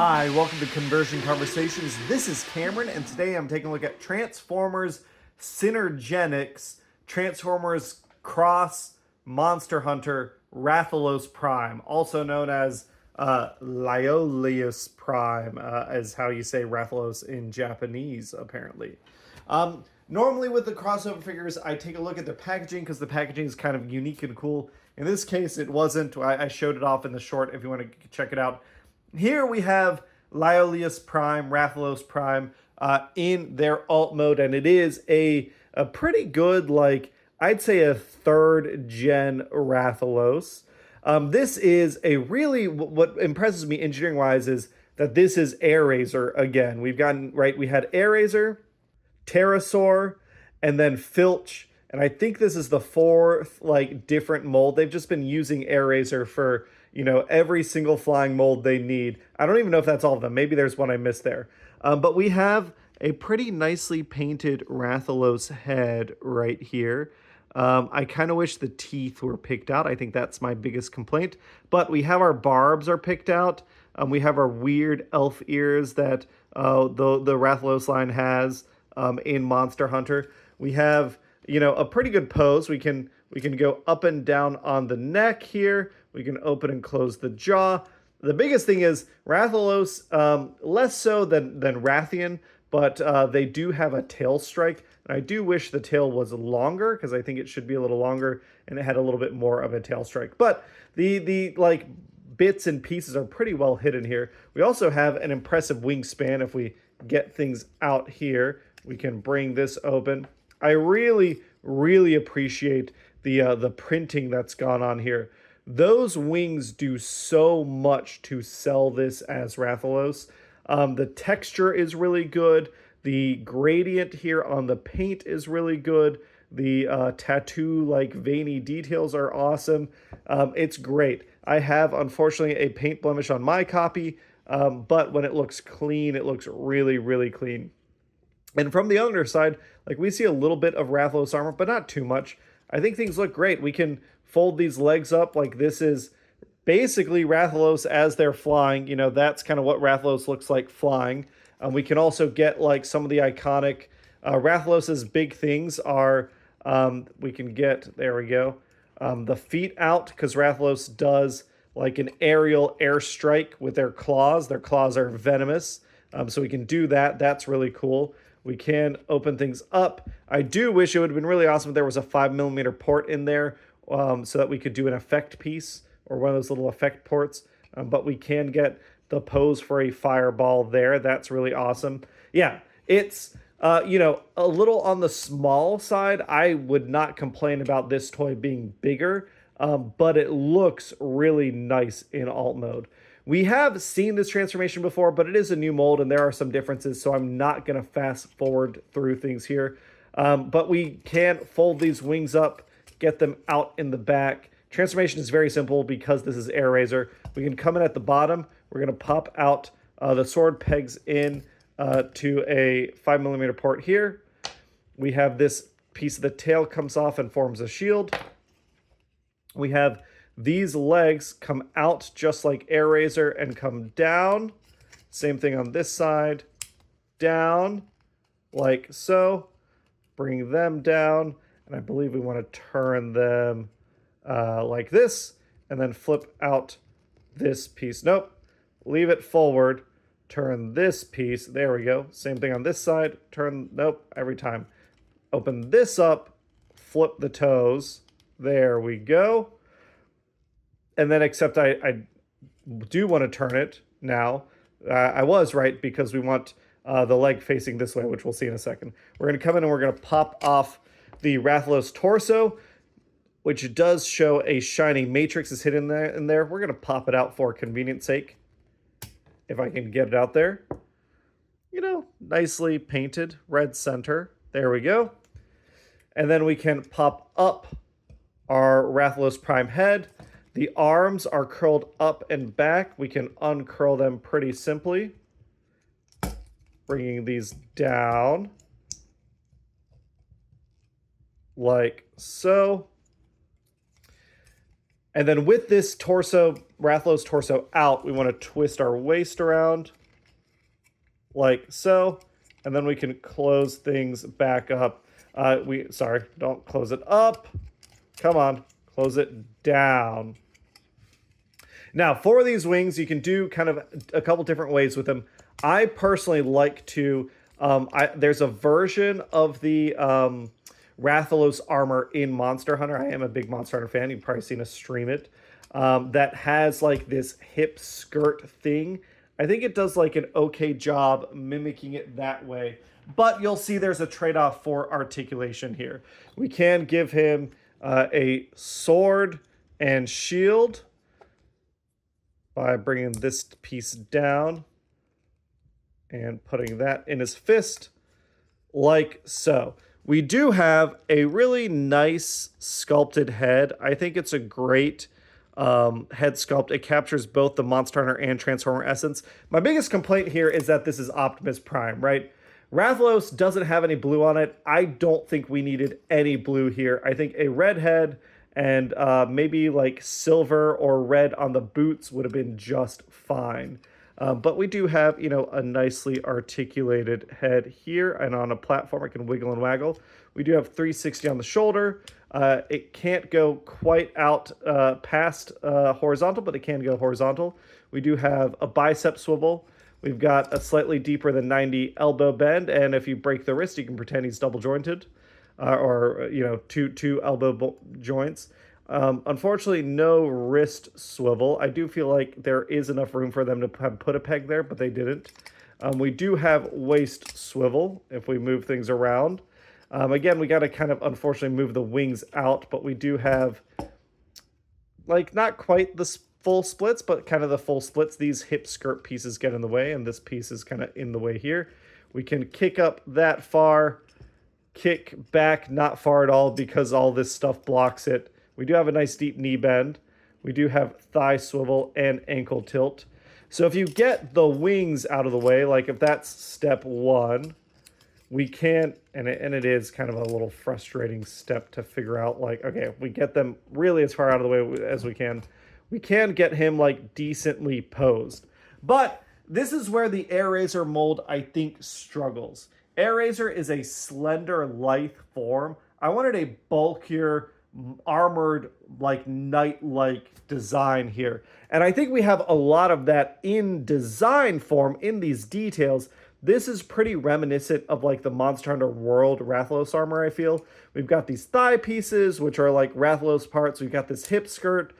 Hi, welcome to Conversion Conversations. This is Cameron, and today I'm taking a look at Transformers Synergenex Transformers Cross Monster Hunter Rathalos Prime, also known as Airazor Prime, as how you say Rathalos in Japanese, apparently. Normally with the crossover figures, I take a look at the packaging because the packaging is kind of unique and cool. In this case, it wasn't. I showed it off in the short if you want to check it out. Here we have Airazor Prime, Rathalos Prime, in their alt mode, and it is a pretty good, like, I'd say a third gen Rathalos. This is a really, what impresses me engineering wise is that this is Airazor again. We've gotten, right, we had Airazor, Pterosaur, and then Filch. And I think this is the fourth, like, different mold. They've just been using Airazor for, you know, every single flying mold they need. I don't even know if that's all of them. Maybe there's one I missed there. But we have a pretty nicely painted Rathalos head right here. I kind of wish the teeth were picked out. I think that's my biggest complaint. But we have our barbs are picked out. We have our weird elf ears that the Rathalos line has in Monster Hunter. We have, you know, a pretty good pose. We can go up and down on the neck here. We can open and close the jaw. The biggest thing is Rathalos, less so than Rathian, but they do have a tail strike. And I do wish the tail was longer because I think it should be a little longer and it had a little bit more of a tail strike. But the like bits and pieces are pretty well hidden here. We also have an impressive wingspan. If we get things out here, we can bring this open. I really appreciate the printing that's gone on here. Those wings do so much to sell this as Rathalos. The texture is really good. The gradient here on the paint is really good. The tattoo-like veiny details are awesome. It's great. I have, unfortunately, a paint blemish on my copy, but when it looks clean, it looks really clean. And from the underside, like, we see a little bit of Rathalos armor, but not too much. I think things look great. We can fold these legs up like this is basically Rathalos as they're flying. You know, that's kind of what Rathalos looks like flying. We can also get like some of the iconic Rathalos's big things are, we can get, there we go, the feet out, because Rathalos does like an aerial airstrike with their claws. Their claws are venomous, so we can do that. That's really cool. We can open things up. I do wish it would have been really awesome if there was a 5mm port in there, so that we could do an effect piece or one of those little effect ports. But we can get the pose for a fireball there. That's really awesome. Yeah, it's, you know, a little on the small side. I would not complain about this toy being bigger, but it looks really nice in alt mode. We have seen this transformation before, but it is a new mold and there are some differences, so I'm not going to fast forward through things here. But we can fold these wings up, get them out in the back. Transformation is very simple because this is Airazor. We can come in at the bottom. We're going to pop out the sword pegs in to a 5mm port here. We have this piece of the tail comes off and forms a shield. We have these legs come out just like Airazor and come down. Same thing on this side. Down, like so. Bring them down. And I believe we want to turn them like this. And then flip out this piece. Nope. Leave it forward. Turn this piece. There we go. Same thing on this side. Turn, nope, every time. Open this up. Flip the toes. There we go. And then, except I do want to turn it now. I was right because we want the leg facing this way, which we'll see in a second. We're going to come in and we're going to pop off the Rathalos torso, which does show a shiny matrix is hidden in there. We're going to pop it out for convenience sake, if I can get it out there. You know, nicely painted red center. There we go. And then we can pop up our Rathalos Prime head. The arms are curled up and back. We can uncurl them pretty simply. Bringing these down. Like so. And then with this torso, Rathalos torso out, we want to twist our waist around like so. And then we can close things back up. Sorry, don't close it up. Come on, close it down. Now, for these wings, you can do kind of a couple different ways with them. I personally like to, there's a version of the Rathalos armor in Monster Hunter. I am a big Monster Hunter fan. You've probably seen us stream it. That has like this hip skirt thing. I think it does like an okay job mimicking it that way. But you'll see there's a trade-off for articulation here. We can give him a sword and shield by bringing this piece down and putting that in his fist like so. We do have a really nice sculpted head. I think it's a great head sculpt. It captures both the Monster Hunter and Transformer essence. My biggest complaint here is that this is Optimus Prime, right? Rathalos doesn't have any blue on it. I don't think we needed any blue here. I think a red head and maybe like silver or red on the boots would have been just fine. But we do have, you know, a nicely articulated head here, and on a platform it can wiggle and waggle. We do have 360 on the shoulder. It can't go quite out past horizontal, but it can go horizontal. We do have a bicep swivel. We've got a slightly deeper than 90 elbow bend, and if you break the wrist, you can pretend he's double jointed, or you know, two elbow joints. Unfortunately, no wrist swivel. I do feel like there is enough room for them to have put a peg there, but they didn't. We do have waist swivel if we move things around. Again, we got to kind of unfortunately move the wings out, but we do have like not quite the full splits, but kind of the full splits. These hip skirt pieces get in the way, and this piece is kind of in the way here. We can kick up that far, kick back not far at all because all this stuff blocks it. We do have a nice deep knee bend. We do have thigh swivel and ankle tilt. So if you get the wings out of the way, like if that's step one, we can, and it is kind of a little frustrating step to figure out, like, okay, if we get them really as far out of the way as we can get him like decently posed. But this is where the Airazor mold, I think, struggles. Airazor is a slender, lithe form. I wanted a bulkier, armored, like knight-like design here. And I think we have a lot of that in design form in these details. This is pretty reminiscent of like the Monster Hunter World Rathalos armor, I feel. We've got these thigh pieces, which are like Rathalos parts. We've got this hip skirt.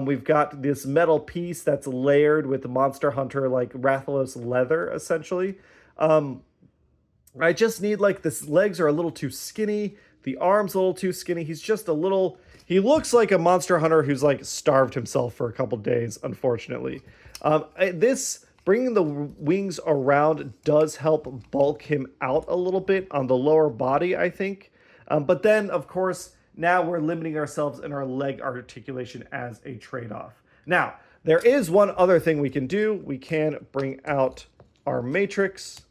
We've got this metal piece that's layered with the Monster Hunter like Rathalos leather, essentially. I just need like this legs are a little too skinny. The arm's a little too skinny. He's just a little... He looks like a Monster Hunter who's like starved himself for a couple days, unfortunately. This bringing the wings around does help bulk him out a little bit on the lower body, I think. But then, of course, now we're limiting ourselves in our leg articulation as a trade-off. Now, there is one other thing we can do. We can bring out our matrix.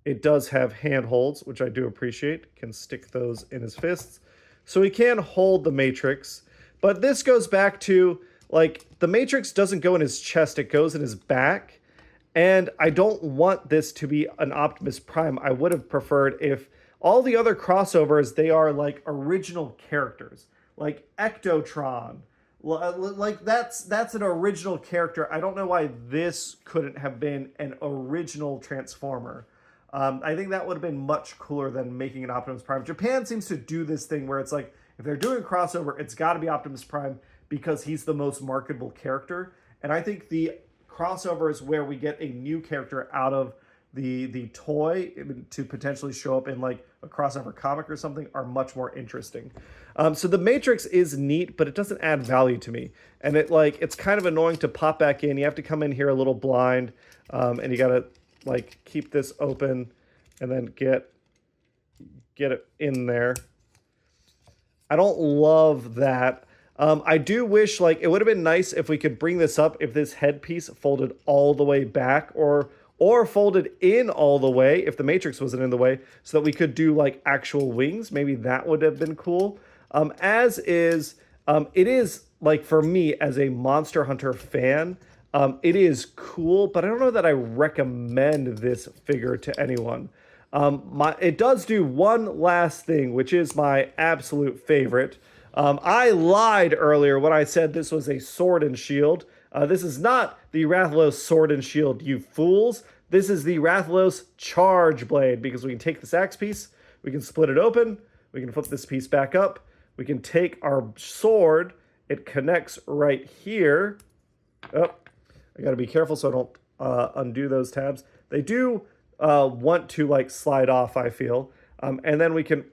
It does have handholds, which I do appreciate. Can stick those in his fists. So he can hold the matrix. But this goes back to, like, the matrix doesn't go in his chest. It goes in his back. And I don't want this to be an Optimus Prime. I would have preferred if all the other crossovers, they are, like, original characters. Like Ectotron. Like, that's an original character. I don't know why this couldn't have been an original Transformer. I think that would have been much cooler than making an Optimus Prime. Japan seems to do this thing where it's like, if they're doing a crossover, it's got to be Optimus Prime because he's the most marketable character. And I think the crossovers where we get a new character out of the toy to potentially show up in like a crossover comic or something are much more interesting. So the Matrix is neat, but it doesn't add value to me. And it's kind of annoying to pop back in. You have to come in here a little blind, and you got to like keep this open and then get it in there. I don't love that. I do wish like it would have been nice if we could bring this up if this headpiece folded all the way back or folded in all the way if the Matrix wasn't in the way so that we could do like actual wings. Maybe that would have been cool. As is, It is, like, for me as a Monster Hunter fan, it is cool, but I don't know that I recommend this figure to anyone. It does do one last thing, which is my absolute favorite. I lied earlier when I said this was a sword and shield. This is not the Rathalos sword and shield, you fools. This is the Rathalos charge blade, because we can take this axe piece, we can split it open, we can flip this piece back up, we can take our sword, it connects right here. Oh, I gotta be careful so I don't undo those tabs. They do want to, like, slide off, I feel. And then we can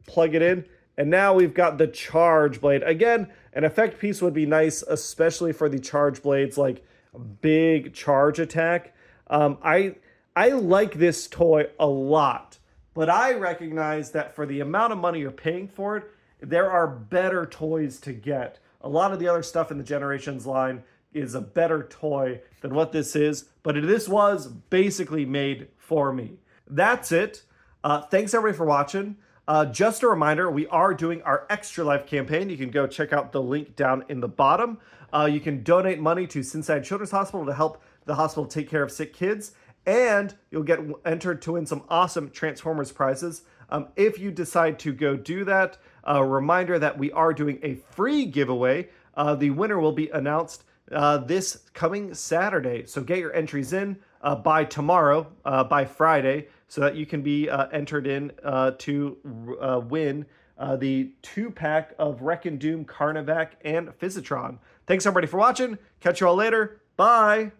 plug it in, and now we've got the charge blade. Again, an effect piece would be nice, especially for the charge blades, like big charge attack. I like this toy a lot, but I recognize that for the amount of money you're paying for it, there are better toys to get. A lot of the other stuff in the Generations line is a better toy than what this is, but this was basically made for me. That's it. Thanks everybody for watching. Just a reminder, we are doing our Extra Life campaign. You can go check out the link down in the bottom. You can donate money to Cincinnati Children's Hospital to help the hospital take care of sick kids, and you'll get entered to win some awesome Transformers prizes. If you decide to go do that, a reminder that we are doing a free giveaway. The winner will be announced this coming Saturday. So get your entries in by tomorrow, by Friday, so that you can be entered in to win the 2-pack of Wreck and Doom, Carnivac, and Physitron. Thanks everybody for watching. Catch you all later. Bye.